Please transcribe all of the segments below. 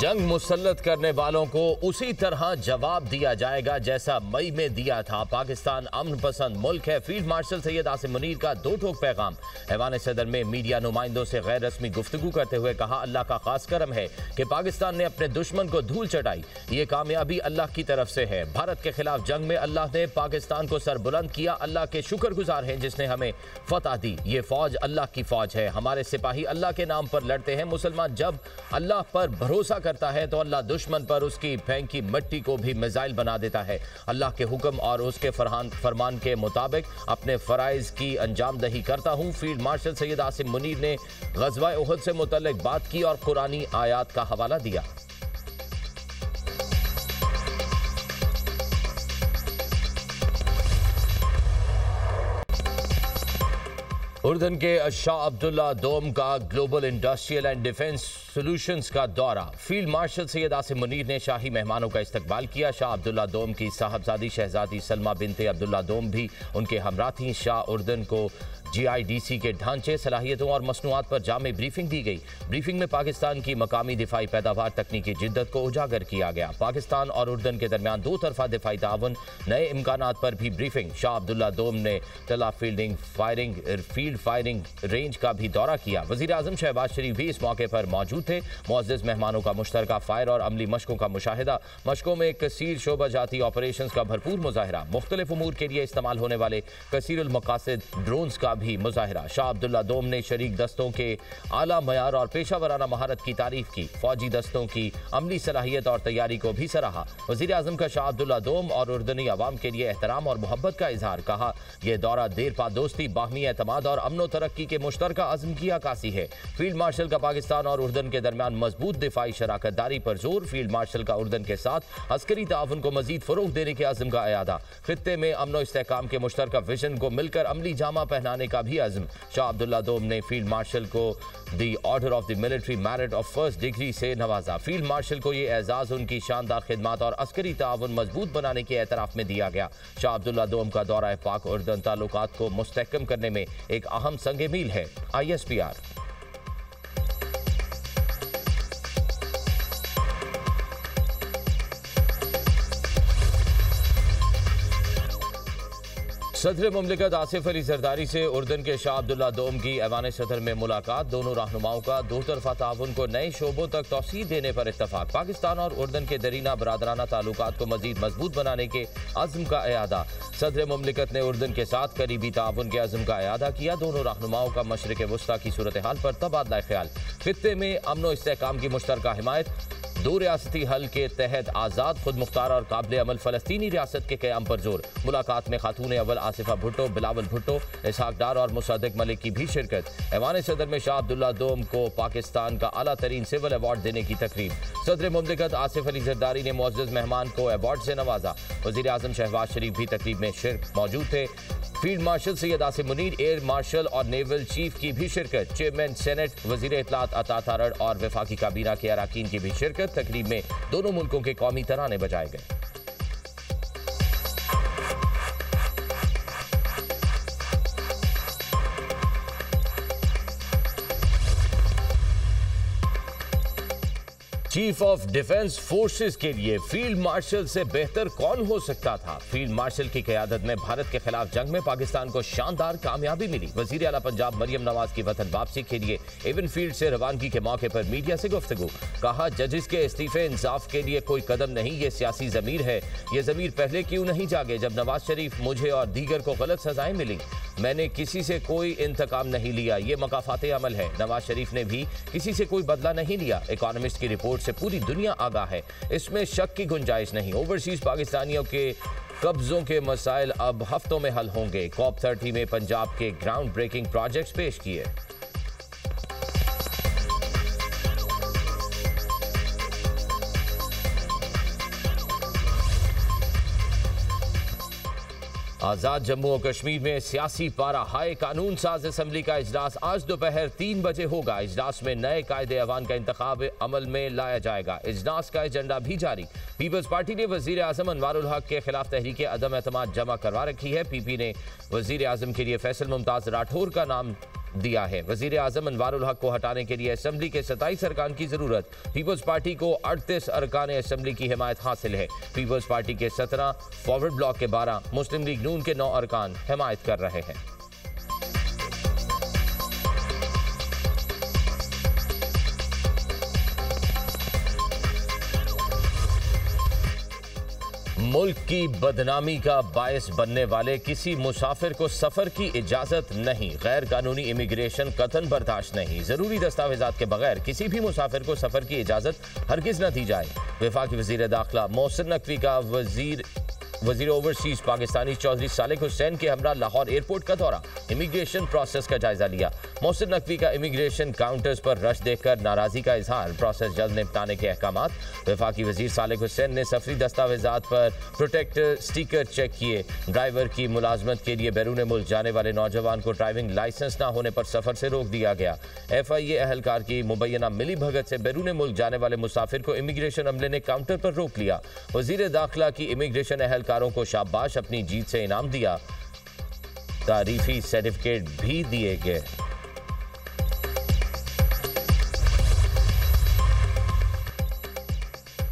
जंग मुसल्लत करने वालों को उसी तरह जवाब दिया जाएगा जैसा मई में दिया था। पाकिस्तान अमन पसंद मुल्क है। फील्ड मार्शल सैयद आसिम मुनीर का दो टोक पैगाम। ऐवान सदर में मीडिया नुमाइंदों से गैर रस्मी गुफ्तगू करते हुए कहा, अल्लाह का खास करम है कि पाकिस्तान ने अपने दुश्मन को धूल चटाई। ये कामयाबी अल्लाह की तरफ से है। भारत के खिलाफ जंग में अल्लाह ने पाकिस्तान को सरबुलंद किया। अल्लाह के शुक्रगुजार हैं जिसने हमें फतह दी। ये फौज अल्लाह की फौज है। हमारे सिपाही अल्लाह के नाम पर लड़ते हैं। मुसलमान जब अल्लाह पर भरोसा करता है तो अल्लाह दुश्मन पर उसकी फेंकी मिट्टी को भी मिसाइल बना देता है। अल्लाह के हुक्म और उसके फरमान के मुताबिक अपने फराइज की अंजाम दही करता हूँ। फील्ड मार्शल सैयद आसिम मुनीर ने ग़ज़वा उहद से मुतल्लिक बात की और कुरानी आयात का हवाला दिया। उर्दन के शाह अब्दुल्ला दोम का global industrial and defence solutions का दौरा। फील्ड मार्शल सैयद आसिम मुनीर ने शाही मेहमानों का इस्तकबाल किया। शाह अब्दुल्ला दोम की साहबजादी शहजादी सलमा बिनते अब्दुल्ला दोम भी उनके हमरा थीं। शाह उर्दन को GIDC के ढांचे, सलाहियतों और मसनूआत पर जामे ब्रीफिंग दी गई। ब्रीफिंग में पाकिस्तान की मकामी दिफाई पैदावार, तकनीकी जिद्दत को उजागर किया गया। पाकिस्तान और उर्दन के दरमियान दो तरफा दिफाई ताउन, नए इम्कानात पर भी ब्रीफिंग। शाह अब्दुल्ला दोम ने तला फील्ड फायरिंग रेंज का भी दौरा किया। वज़ीर आज़म शहबाज शरीफ भी इस मौके पर मौजूद थे। मुअज़्ज़ज़ मेहमानों का मुश्तरका फायर और अमली मशकों का मुशाहिदा। मशकों में कसीर शोबा जाती ऑपरेशन का भरपूर मुजाहिरा। मुख्तलिफ उमूर के लिए इस्तेमाल होने वाले कसीरुल मकासिद ड्रोन्स का भी मुजाहिरा। शाह अब्दुल्ला दोम ने शरीक दस्तों के आला मयार और पेशा वराना महारत की तारीफ की। फौजी दस्तों की अमली सलाहियत और तैयारी को भी सराहा। वज़ीर आज़म का शाह अब्दुल्ला दोम और उर्दनी अवाम के लिए एहतराम और मोहब्बत का इजहार। कहा, यह दौरा देरपा दोस्ती, बाहमी एतमाद और अमन तरक्की के मुश्तरका अज़्म की अक्कासी है। फील्ड मार्शल का पाकिस्तान और उर्दन के दरमियान मजबूत दिफाई शराकत दारी पर जोर। फील्ड मार्शल का उर्दन के साथ अस्करी ताउन को मजीद फरोग देने के अज़्म का अयादा। खित्ते में अमन और इस्तेहकाम के मुश्तरका विजन को मिलकर अमली जामा पहनाने का भी अज़्म। शाह अब्दुल्ला दोम ने फील्ड मार्शल को दी order of the military merit of first degree से नवाजा। फील्ड मार्शल को यह एजाज उनकी शानदार खिदमत और अस्करी ताउन मजबूत बनाने के एतराफ में दिया गया। शाह अब्दुल्ला दोम का दौरा पाक उर्दन ताल्लुकात को मुस्तहकम करने में एक अहम संग मील है। ISPR। सदर मुमलिकत आसिफ अली जरदारी से उर्दन के शाह अब्दुल्ला दोम की ऐवान सदर में मुलाकात। दोनों रहनुमाओं का दो तरफा ताउन को नए शोबों तक तौसीह देने पर इत्तफाक। पाकिस्तान और उर्दन के दरीना बरादराना ताल्लुकात को मजीद मजबूत बनाने के अज़्म का अयादा। सदर मुमलिकत ने उर्दन के साथ करीबी ताउन के अज़्म का अयादा किया। दोनों रहनुमाओं का मशरिक़ वस्ता की सूरत हाल पर तबादला ख्याल। खित्ते में अमन व इस्तेहकाम की मुश्तरका हिमायत। दो रियासती हल के तहत आज़ाद, खुद मुख्तार और काबिल अमल फ़लस्तीनी रियासत के क़याम पर जोर। मुलाकात में खातून अव्वल आसिफा भुट्टो, बिलावल भुट्टो, इसहाक डार और मुसद्दिक मलिक की भी शिरकत। ऐवान सदर में शाह अब्दुल्ला दोम को पाकिस्तान का आला तरीन सिविल अवार्ड देने की तकरीब। सदर मुमलिकत आसिफ अली जरदारी ने मुअज़्ज़ज़ मेहमान को अवार्ड से नवाजा। वज़ीर आज़म शहबाज शरीफ भी तकरीब में मौजूद थे। Field marshal Syed Asim Munir, air marshal और नेवल चीफ की भी शिरकत। चेयरमैन सेनेट, वज़ीर इत्तलात अता तारड़ और वफाकी काबीना के अराकीन की भी शिरकत। तकरीब में दोनों मुल्कों के कौमी तराने बजाए गए। चीफ ऑफ डिफेंस फोर्सेस के लिए फील्ड मार्शल से बेहतर कौन हो सकता था। फील्ड मार्शल की क़यादत में भारत के खिलाफ जंग में पाकिस्तान को शानदार कामयाबी मिली। वज़ीर आला पंजाब मरियम नवाज की वतन वापसी के लिए एवन फील्ड से रवानगी के मौके पर मीडिया से गुफ्तगू। कहा, जजेस के इस्तीफे इंसाफ के लिए कोई कदम नहीं, ये सियासी ज़मीर है। ये ज़मीर पहले क्यों नहीं जागे जब नवाज शरीफ, मुझे और दीगर को गलत सजाएं मिली। मैंने किसी से कोई इंतकाम नहीं लिया, ये मकाफाते अमल है। नवाज शरीफ ने भी किसी से कोई बदला नहीं लिया। इकॉनमिस्ट की रिपोर्ट से पूरी दुनिया आगाह है, इसमें शक की गुंजाइश नहीं। ओवरसीज पाकिस्तानियों के कब्जों के मसाइल अब हफ्तों में हल होंगे। COP30 में पंजाब के ग्राउंड ब्रेकिंग प्रोजेक्ट्स पेश किए। आज़ाद जम्मू और कश्मीर में सियासी पारा हाई। कानून साज असम्बली का इजलास आज दोपहर 3 बजे होगा। इजलास में नए कायदे अवान का इंतखाब अमल में लाया जाएगा। इजलास का एजेंडा भी जारी। पीपल्स पार्टी ने वजीर आजम अनवारुल हक के खिलाफ तहरीक अदम एतमाद जमा करवा रखी है। PP ने वजीर आजम के लिए फैसल मुमताज राठौर का नाम दिया है। वजीर आजम अनवारुल हक को हटाने के लिए असेंबली के 27 अरकान की जरूरत। पीपल्स पार्टी को 38 अरकान असेंबली की हिमायत हासिल है। पीपल्स पार्टी के 17, फॉरवर्ड ब्लॉक के 12, मुस्लिम लीग नून के 9 अरकान हिमायत कर रहे हैं। मुल्क की बदनामी का बायस बनने वाले किसी मुसाफिर को सफर की इजाजत नहीं। गैर कानूनी इमिग्रेशन कतन बर्दाश्त नहीं। जरूरी दस्तावेजात के बगैर किसी भी मुसाफिर को सफर की इजाजत हरगिज न दी जाए। वफाकी वजीर दाखिला मोहसिन नकवी का वजीर ओवरसीज पाकिस्तानी चौधरी सालेक हुसैन के हमरा लाहौर एयरपोर्ट का दौरा। इमिग्रेशन प्रोसेस का जायजा लिया। मोहसिन नकवी का इमिग्रेशन काउंटर्स पर रश देखकर नाराजगी का इजहार। प्रोसेस जल्द निपटाने के अहकामात। वफाकी वजीर सालेक हुसैन ने सफरी दस्तावेजात पर प्रोटेक्टर स्टिकर चेक किए। ड्राइवर की मुलाजमत के लिए बैरून मुल्क जाने वाले नौजवान को ड्राइविंग लाइसेंस न होने पर सफर से रोक दिया गया। FIA अहलकार की मुबैना मिली भगत से बैरून मुल्क जाने वाले मुसाफिर को इमिग्रेशन अमले ने काउंटर पर रोक लिया। वजीर दाखिला की इमिग्रेशन अहलकारों को शाबाश, अपनी जीत से इनाम दिया। तारीफी सर्टिफिकेट भी दिए गए।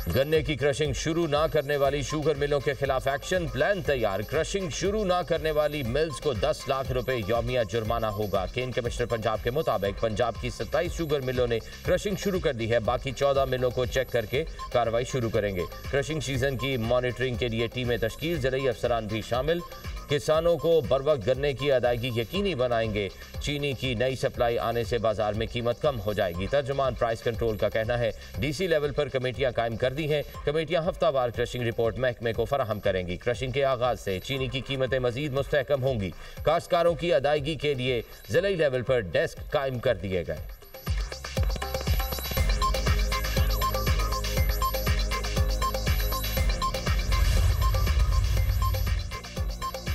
गन्ने की क्रशिंग शुरू ना करने वाली शुगर मिलों के खिलाफ एक्शन प्लान तैयार। क्रशिंग शुरू ना करने वाली मिल्स को 10 लाख रुपए यौमिया जुर्माना होगा। केन कमिश्नर पंजाब के मुताबिक पंजाब की 27 शुगर मिलों ने क्रशिंग शुरू कर दी है। बाकी 14 मिलों को चेक करके कार्रवाई शुरू करेंगे। क्रशिंग सीजन की मॉनिटरिंग के लिए टीमें तश्कील, ज़रूरी अफसरान भी शामिल। किसानों को बरवक्त गन्ने की अदायगी यकीनी बनाएंगे। चीनी की नई सप्लाई आने से बाजार में कीमत कम हो जाएगी। तर्जुमान प्राइस कंट्रोल का कहना है DC लेवल पर कमेटियां कायम कर दी हैं। कमेटियां हफ्तावार क्रशिंग रिपोर्ट महकमे को फराहम करेंगी। क्रशिंग के आगाज से चीनी की कीमतें मजीद मुस्तहकम होंगी। काश्तकारों की अदायगी के लिए जिला लेवल पर डेस्क कायम कर दिए गए।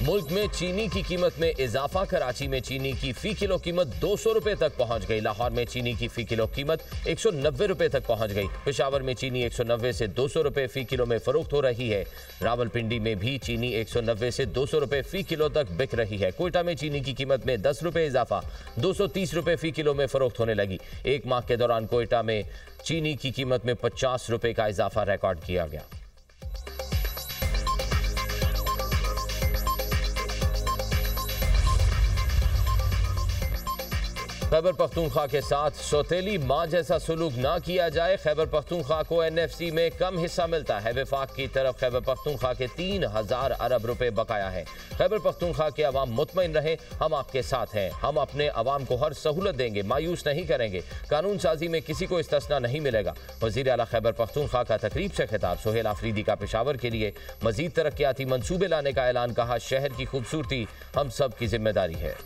मुल्क में चीनी की कीमत में इजाफा। कराची में चीनी की फी किलो कीमत 200 रुपए तक पहुंच गई। लाहौर में चीनी की फी किलो कीमत 190 रुपए तक पहुंच गई। पेशावर में चीनी 190 से 200 रुपए फी किलो में फरोख्त हो रही है। रावलपिंडी में भी चीनी 190 से 200 रुपए फी किलो तक बिक रही है। कोयटा में चीनी की कीमत में 10 रुपए इजाफा 230 रुपए फी किलो में फरोख्त होने लगी। एक माह के दौरान कोयटा में चीनी की कीमत में 50 रुपए का इजाफा रिकॉर्ड किया गया। खैबर पख्तूनख्वा के साथ सौतेली मां जैसा सुलूक ना किया जाए। खैबर पख्तूनख्वा को NFC में कम हिस्सा मिलता है। वफाक की तरफ खैबर पख्तूनख्वा के 3000 अरब रुपए बकाया है। खैबर पख्तूनख्वा के अवाम मुतमईन रहे, हम आपके साथ हैं। हम अपने अवाम को हर सहूलत देंगे, मायूस नहीं करेंगे। कानून साजी में किसी को इस्तिस्ना नहीं मिलेगा। वज़ीर आला खैबर पख्तूनख्वा का तकरीब से खिताब। सोहेल आफरीदी का पेशावर के लिए मजीद तरक्याती मंसूबे लाने का ऐलान। कहा शहर की खूबसूरती हम सब की जिम्मेदारी है।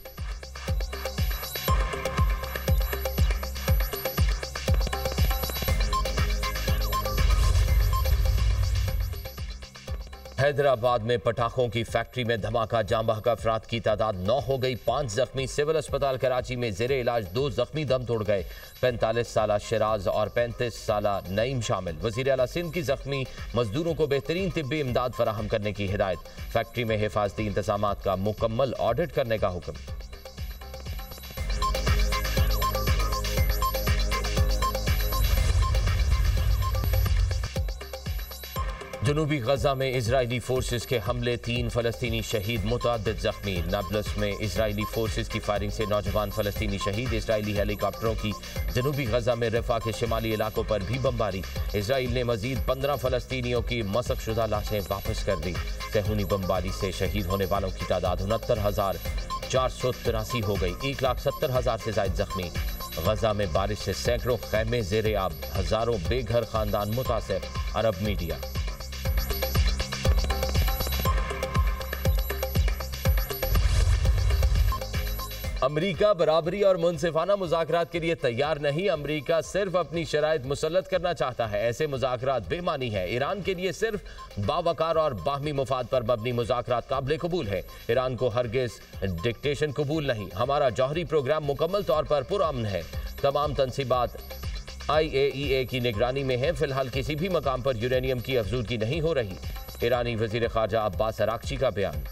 हैदराबाद में पटाखों की फैक्ट्री में धमाका। जाम बहक अफराद की तादाद 9 हो गई। 5 जख्मी। सिविल अस्पताल कराची में जेरे इलाज 2 जख्मी दम तोड़ गए। 45 साला शिराज और 35 साला नईम शामिल। वज़ीर आला सिंध की जख्मी मजदूरों को बेहतरीन तिब्बी इमदाद फराहम करने की हिदायत। फैक्ट्री में हिफाजती इंतजामात का मुकम्मल ऑडिट करने का हुक्म। जनूबी गजा में इजरायली फोर्सेस के हमले, 3 फलस्तीनी शहीद, मुतअद्दिद जख्मी। नाब्लस में इजरायली फोर्सेस की फायरिंग से नौजवान फलस्तीनी शहीद। इजरायली हेलीकॉप्टरों की जनूबी गजा में रफा के शिमाली इलाकों पर भी बमबारी। इजराइल ने मजीद 15 फलस्तीनियों की मसकशुदा लाशें वापस कर दी। सेहूनी बमबारी से शहीद होने वालों की तादाद 69,483 हो गई। 1,70,000 से ज्यादा जख्मी। गजा में बारिश से सैकड़ों खैमे ज़ेरे आब, हजारों बेघर खानदान मुतासर। अरब मीडिया। अमरीका बराबरी और मुनसिफाना मुज़ाकरात के लिए तैयार नहीं। अमरीका सिर्फ अपनी शराइत मुसल्लत करना चाहता है। ऐसे मुज़ाकरात बेमानी है। ईरान के लिए सिर्फ बावकार और बाहमी मुफाद पर मबनी मुज़ाकरात काबिल कबूल है। ईरान को हरगिज़ डिक्टेशन कबूल नहीं। हमारा जौहरी प्रोग्राम मुकम्मल तौर पर पुरअमन है। तमाम तनसीबात IAEA की निगरानी में है। फिलहाल किसी भी मकाम पर यूरेनियम की अफजूदगी नहीं हो रही। ईरानी वज़ीर ख़ारजा अब्बास अराक्ची का बयान।